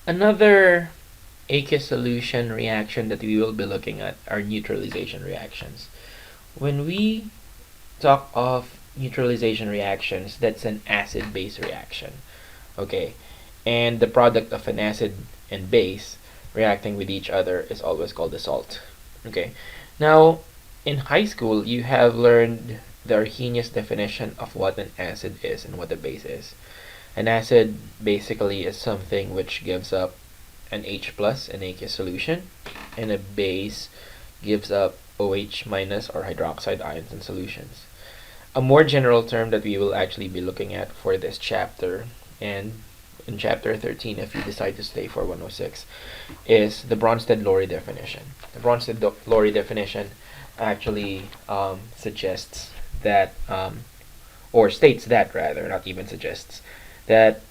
Another aqueous solution reaction that we will be looking at are neutralization reactions. When we talk of neutralization reactions, that's an acid-base reaction. Okay, and the product of an acid and base reacting with each other is always called a salt. Okay, now in high school you have learned the Arrhenius definition of what an acid is and what a base is. An acid basically is something which gives up an H plus in aqueous solution, and a base gives up OH minus or hydroxide ions in solutions. A more general term that we will actually be looking at for this chapter, and in chapter 13 if you decide to stay for 106, is the Bronsted-Lowry definition. The Bronsted-Lowry definition actually suggests that, or states that rather, not even suggests, that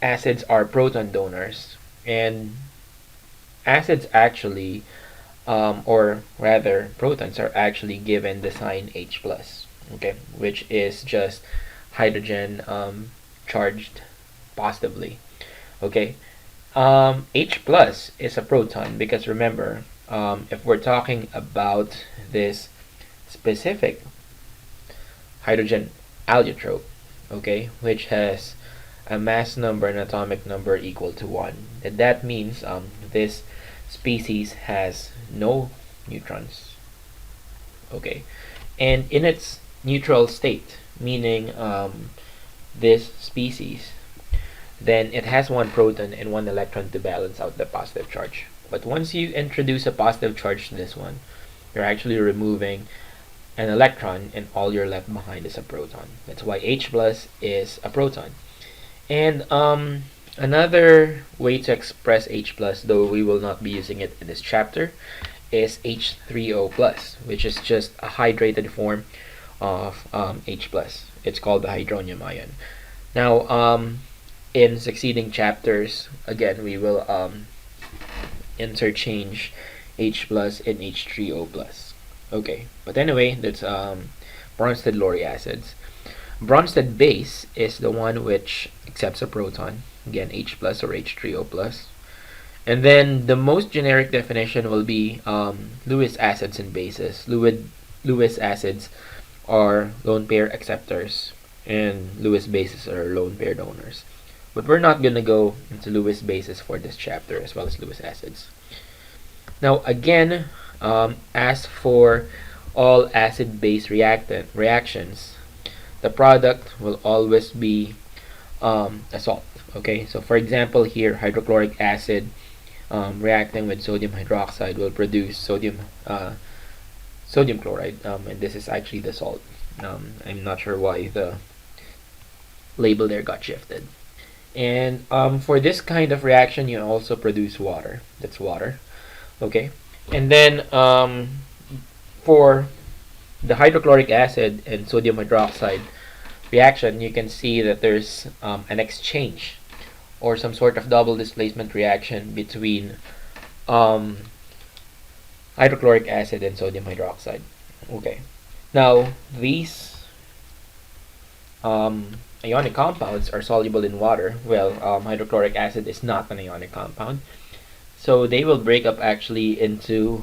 acids are proton donors, and acids actually, or rather protons are actually given the sign H plus, okay, which is just hydrogen charged positively. Okay, H plus is a proton because remember, if we're talking about this specific hydrogen allotrope, okay, which has a mass number and atomic number equal to 1, and that means this species has no neutrons. Okay, and in its neutral state, meaning this species, then it has one proton and one electron to balance out the positive charge. But once you introduce a positive charge to this one, you're actually removing an electron, and all you're left behind is a proton. That's why H plus is a proton. And another way to express H plus, though we will not be using it in this chapter, is H3O plus, which is just a hydrated form of H plus. It's called the hydronium ion. Now, in succeeding chapters, again, we will interchange H plus and H3O plus. Okay, but anyway, that's Bronsted-Lowry acids. Bronsted base is the one which accepts a proton, again H plus or H3O plus. And then the most generic definition will be Lewis acids and bases. Lewis acids are lone pair acceptors, and Lewis bases are lone pair donors. But we're not going to go into Lewis bases for this chapter as well as Lewis acids. Now again, as for all acid-base reactions, the product will always be a salt. Okay, so for example here, hydrochloric acid reacting with sodium hydroxide will produce sodium chloride, and this is actually the salt. I'm not sure why the label there got shifted. And for this kind of reaction, you also produce water. That's water. Okay, and then for the hydrochloric acid and sodium hydroxide reaction, you can see that there's an exchange or some sort of double displacement reaction between hydrochloric acid and sodium hydroxide. Okay, now these ionic compounds are soluble in water. Well, hydrochloric acid is not an ionic compound, so they will break up actually into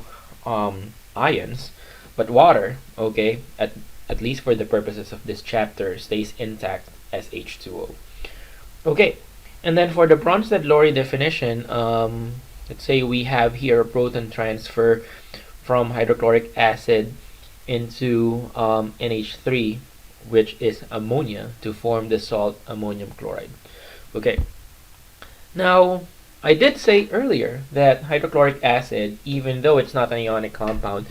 ions, but water, okay, at least for the purposes of this chapter, stays intact as H2O. Okay, and then for the Bronsted-Lowry definition, let's say we have here a proton transfer from hydrochloric acid into NH3, which is ammonia, to form the salt ammonium chloride. Okay, now I did say earlier that hydrochloric acid, even though it's not an ionic compound,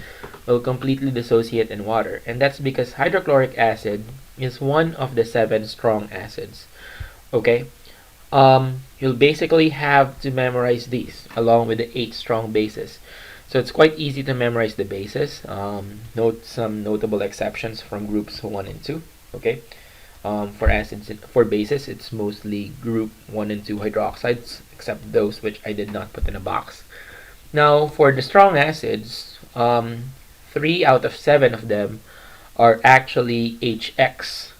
will completely dissociate in water, and that's because hydrochloric acid is one of the 7 strong acids. Okay, you'll basically have to memorize these along with the 8 strong bases. So it's quite easy to memorize the bases. Note some notable exceptions from groups 1 and 2. Okay, for bases, it's mostly group 1 and 2 hydroxides, except those which I did not put in a box. Now, for the strong acids, 3 out of 7 of them are actually HX.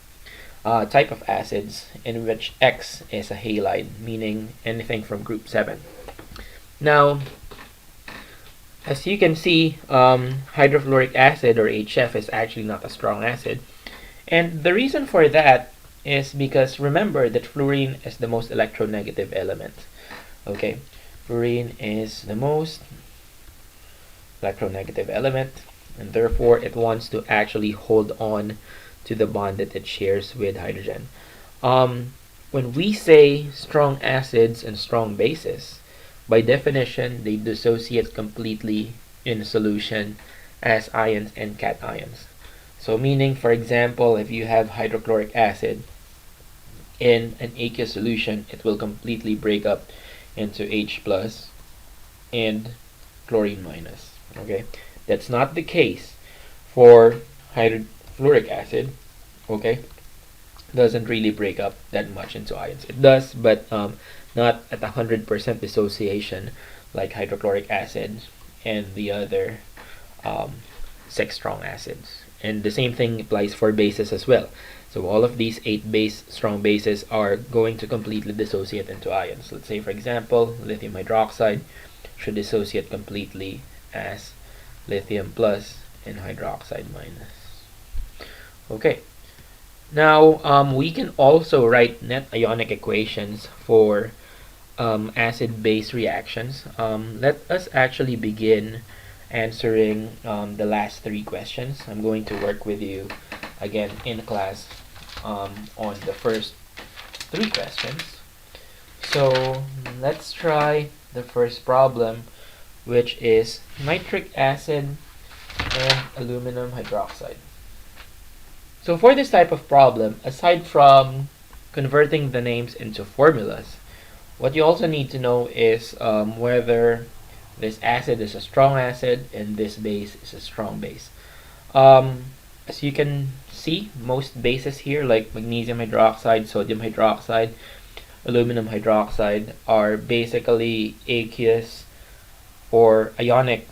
type of acids in which X is a halide, meaning anything from group 7. Now, as you can see, hydrofluoric acid, or HF, is actually not a strong acid. And the reason for that is because remember that fluorine is the most electronegative element. Okay, fluorine is the most electronegative element, and therefore it wants to actually hold on to the bond that it shares with hydrogen. When we say strong acids and strong bases, by definition, they dissociate completely in solution as ions and cations. So meaning, for example, if you have hydrochloric acid in an aqueous solution, it will completely break up into H plus and chlorine minus. Okay, that's not the case for hydrofluoric acid. Okay, doesn't really break up that much into ions. It does, but not at 100% dissociation like hydrochloric acid and the other 6 strong acids. And the same thing applies for bases as well. So all of these 8 strong bases are going to completely dissociate into ions. Let's say, for example, lithium hydroxide should dissociate completely as lithium plus and hydroxide minus. Okay. Now, we can also write net ionic equations for acid-base reactions. Let us actually begin answering the last 3 questions. I'm going to work with you again in class on the first 3 questions. So let's try the first problem, which is nitric acid and aluminum hydroxide. So for this type of problem, aside from converting the names into formulas, what you also need to know is whether this acid is a strong acid and this base is a strong base. As you can see, most bases here, like magnesium hydroxide, sodium hydroxide, aluminum hydroxide, are basically aqueous or ionic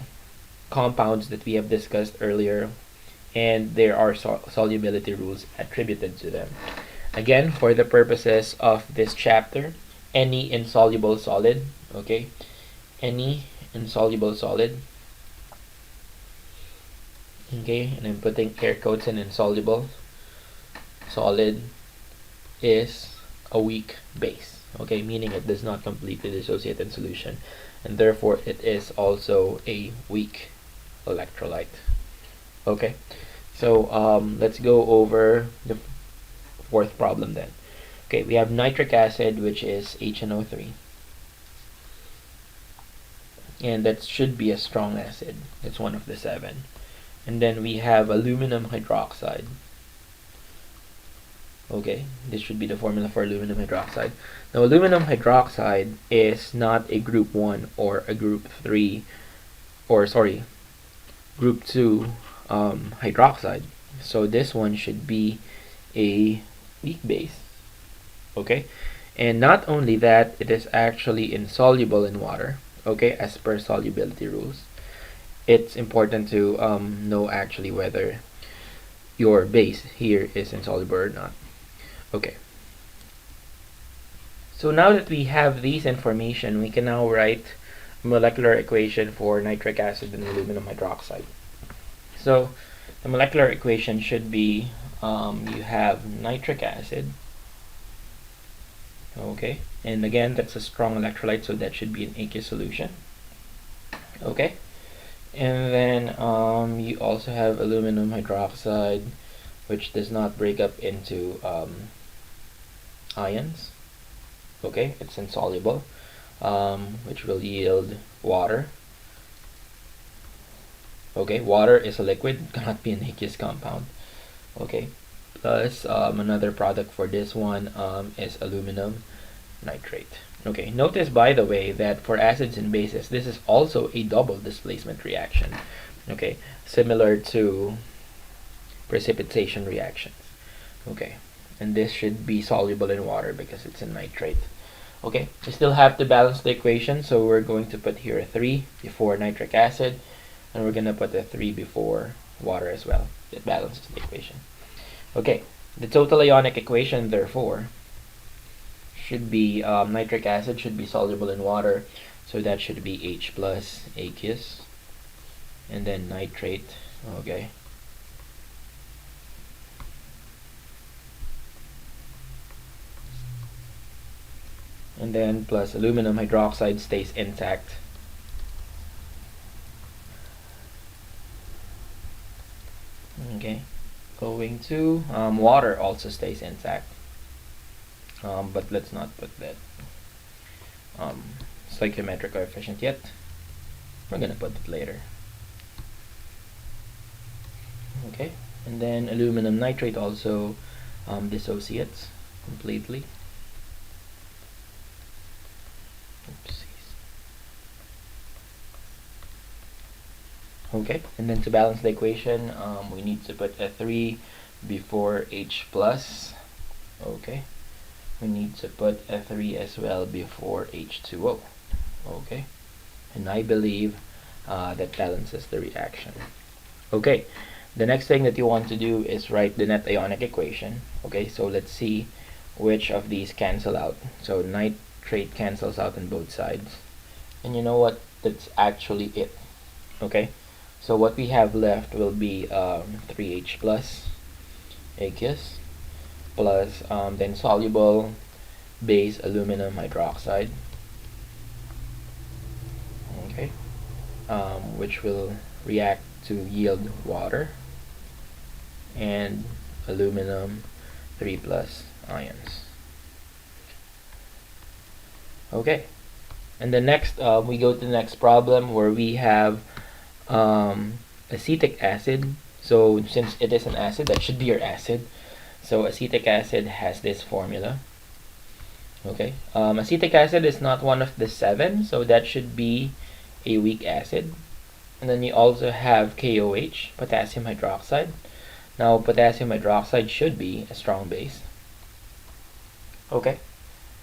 compounds that we have discussed earlier, and there are solubility rules attributed to them. Again, for the purposes of this chapter, any insoluble solid, okay, any insoluble solid, okay, and I'm putting air quotes in insoluble solid, is a weak base, okay, meaning it does not completely dissociate in solution, and therefore it is also a weak electrolyte. Okay, so let's go over the fourth problem then. Okay, we have nitric acid, which is HNO3, and that should be a strong acid. It's one of the 7. And then we have aluminum hydroxide. Okay, this should be the formula for aluminum hydroxide. Now, aluminum hydroxide is not a group 1 or a group 3, or sorry, group 2 hydroxide. So this one should be a weak base. Okay, and not only that, it is actually insoluble in water. Okay, as per solubility rules. It's important to know actually whether your base here is insoluble or not. Okay. So now that we have these information, we can now write a molecular equation for nitric acid and aluminum hydroxide. So the molecular equation should be you have nitric acid. Okay, and again, that's a strong electrolyte, so that should be an aqueous solution. Okay, and then you also have aluminum hydroxide, which does not break up into ions. Okay, it's insoluble, which will yield water. Okay, water is a liquid, cannot be an aqueous compound. Okay, plus another product for this one is aluminum nitrate. Okay, notice by the way that for acids and bases, this is also a double displacement reaction. Okay, similar to precipitation reactions. Okay, and this should be soluble in water because it's a nitrate. Okay, we still have to balance the equation, so we're going to put here a 3 before nitric acid, and we're going to put a 3 before water as well. It balances the equation. Okay, The total ionic equation, therefore, should be nitric acid should be soluble in water, so that should be H plus aqueous, and then nitrate, okay, and then plus aluminum hydroxide stays intact. Okay, going to water also stays intact, but let's not put that stoichiometric coefficient yet. We're gonna put it later. Okay, and then aluminum nitrate also dissociates completely. Oopsies. Okay, and then to balance the equation, we need to put a 3 before H plus. Okay, we need to put a 3 as well before H2O. Okay, and I believe that balances the reaction. Okay, the next thing that you want to do is write the net ionic equation. Okay, so let's see which of these cancel out. So nitrate cancels out on both sides, and you know what, that's actually it. Okay, so what we have left will be 3H plus aqueous plus then soluble base aluminum hydroxide, okay, which will react to yield water and aluminum 3 plus ions. Okay, and the next we go to the next problem where we have acetic acid. So since it is an acid, that should be your acid. So acetic acid has this formula. Okay, acetic acid is not one of the 7, so that should be a weak acid. And then you also have KOH, potassium hydroxide. Now potassium hydroxide should be a strong base. Okay,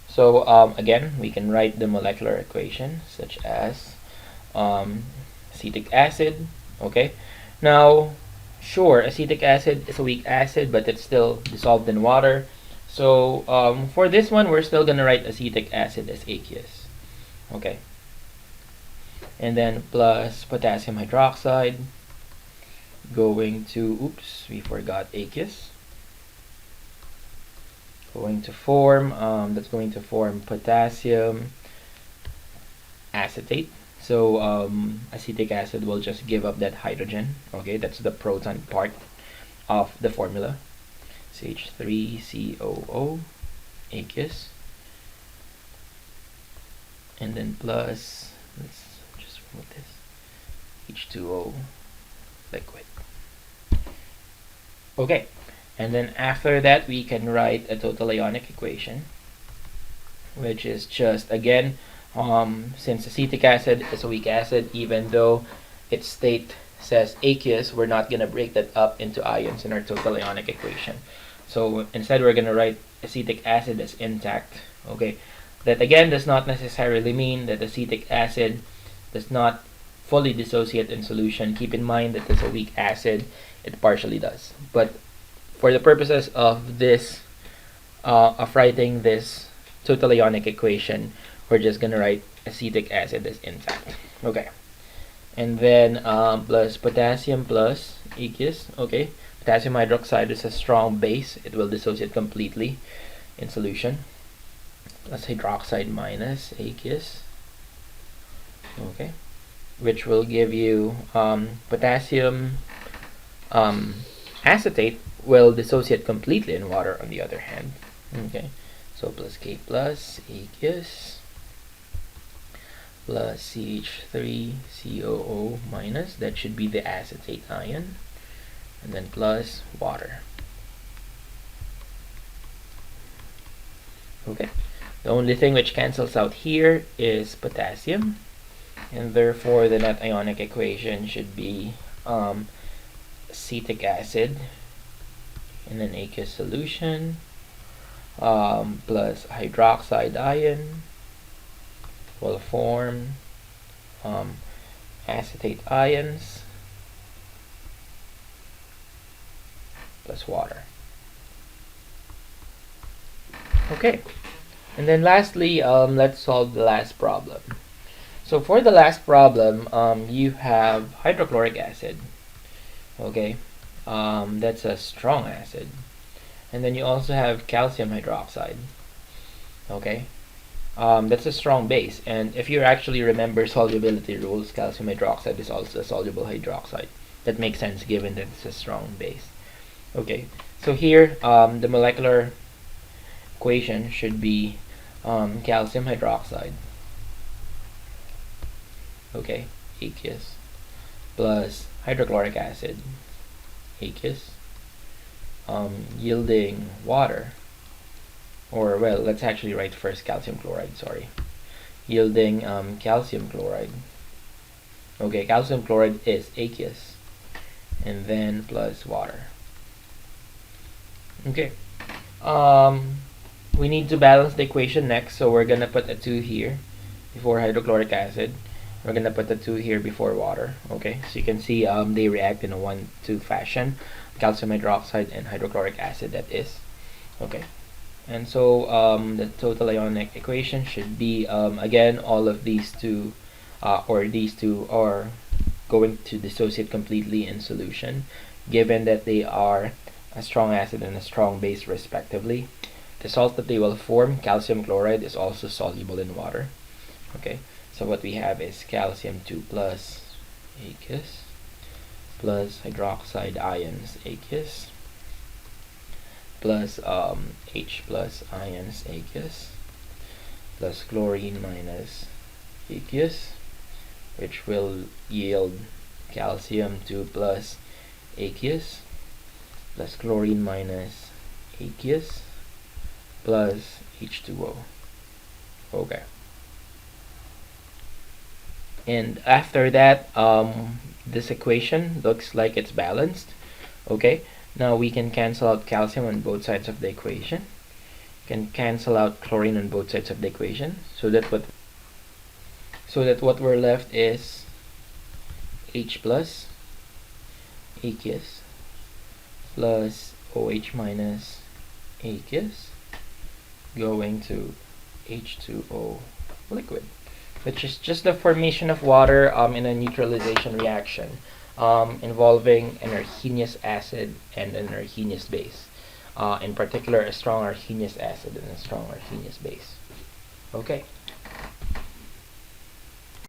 so again, we can write the molecular equation such as acetic acid. Okay, now sure, acetic acid is a weak acid, but it's still dissolved in water. So for this one, we're still gonna write acetic acid as aqueous. Okay, and then plus potassium hydroxide going to, oops, we forgot aqueous, going to form that's going to form potassium acetate. So acetic acid will just give up that hydrogen. Okay, that's the proton part of the formula. CH3COO aqueous, and then plus, let's just remove this, H2O liquid. Okay, and then after that we can write a total ionic equation, which is just again, since acetic acid is a weak acid, even though its state says aqueous, we're not going to break that up into ions in our total ionic equation. So instead we're going to write acetic acid as intact. Okay, that again does not necessarily mean that acetic acid does not fully dissociate in solution. Keep in mind that it's a weak acid, it partially does. But for the purposes of this, of writing this total ionic equation, we're just gonna write acetic acid as intact. Okay, and then plus potassium plus aqueous. Okay, potassium hydroxide is a strong base, it will dissociate completely in solution, plus hydroxide minus aqueous. Okay, which will give you potassium acetate will dissociate completely in water on the other hand. Okay, so plus K plus aqueous plus CH3COO minus, that should be the acetate ion, and then plus water. Okay, the only thing which cancels out here is potassium, and therefore the net ionic equation should be acetic acid in an aqueous solution plus hydroxide ion will form acetate ions plus water. Okay, and then lastly, let's solve the last problem. So for the last problem, you have hydrochloric acid. Okay, that's a strong acid. And then you also have calcium hydroxide. Okay, that's a strong base. And if you actually remember solubility rules, calcium hydroxide is also a soluble hydroxide. That makes sense given that it's a strong base. Okay, so here the molecular equation should be calcium hydroxide, okay, aqueous, plus hydrochloric acid, aqueous, yielding water, or well, let's actually write first calcium chloride, sorry, yielding calcium chloride. Okay, calcium chloride is aqueous, and then plus water. Okay, we need to balance the equation next, so we're gonna put a 2 here before hydrochloric acid. We're gonna put the 2 here before water. Okay, so you can see they react in a 1-2 fashion. Calcium hydroxide and hydrochloric acid, that is. Okay, and so the total ionic equation should be again all of these two, or these two are going to dissociate completely in solution, given that they are a strong acid and a strong base respectively. The salt that they will form, calcium chloride, is also soluble in water. Okay, so what we have is calcium 2 plus aqueous plus hydroxide ions aqueous plus H plus ions aqueous plus chlorine minus aqueous, which will yield calcium 2 plus aqueous plus chlorine minus aqueous plus H2O. Okay. And after that, this equation looks like it's balanced. Okay. Now we can cancel out calcium on both sides of the equation. Can cancel out chlorine on both sides of the equation, so that what we're left is H plus aqueous plus OH minus aqueous going to H2O liquid, which is just the formation of water in a neutralization reaction involving an arrhenius acid and an arrhenius base. In particular, a strong arrhenius acid and a strong arrhenius base. Okay.